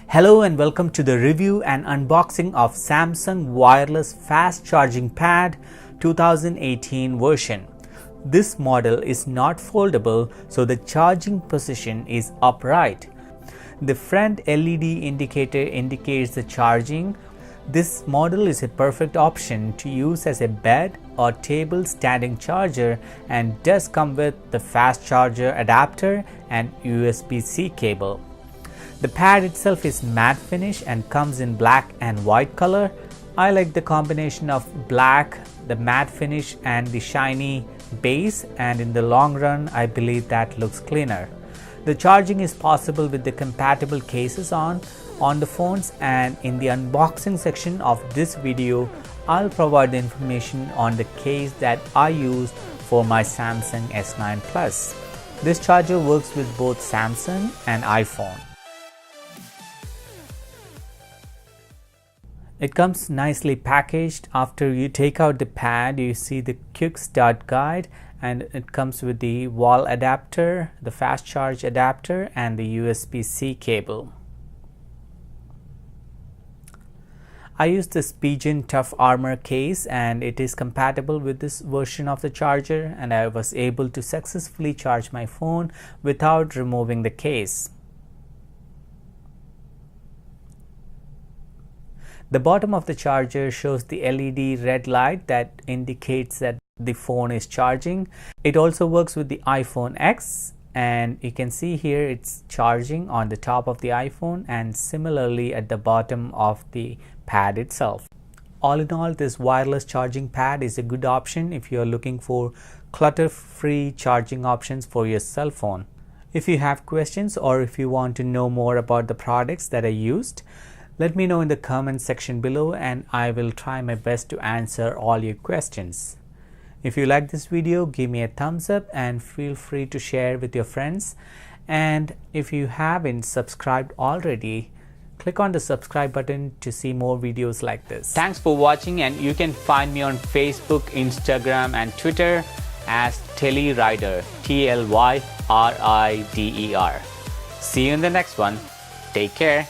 Hello and welcome to the review and unboxing of Samsung Wireless Fast Charging Pad 2018 version. This model is not foldable, so the charging position is upright. The front LED indicator indicates the charging. This model is a perfect option to use as a bed or table standing charger and does come with the fast charger adapter and USB-C cable. The pad itself is matte finish and comes in black and white color. I like the combination of black, the matte finish and the shiny base, and in the long run I believe that looks cleaner. The charging is possible with the compatible cases on the phones, and in the unboxing section of this video I'll provide the information on the case that I used for my Samsung S9 Plus. This charger works with both Samsung and iPhone. It comes nicely packaged. After you take out the pad, you see the quick start guide, and it comes with the wall adapter, the fast charge adapter and the USB-C cable. I used this Pigeon Tough Armor case and it is compatible with this version of the charger, and I was able to successfully charge my phone without removing the case. The bottom of the charger shows the LED red light that indicates that the phone is charging. It also works with the iPhone X, and you can see here it's charging on the top of the iPhone and similarly at the bottom of the pad itself. All in all, this wireless charging pad is a good option if you are looking for clutter-free charging options for your cell phone. If you have questions or if you want to know more about the products that I used, let me know in the comment section below and I will try my best to answer all your questions. If you like this video, give me a thumbs up and feel free to share with your friends. And if you haven't subscribed already, click on the subscribe button to see more videos like this. Thanks for watching, and you can find me on Facebook, Instagram and Twitter as TelyRider, TLYRIDER. See you in the next one. Take care.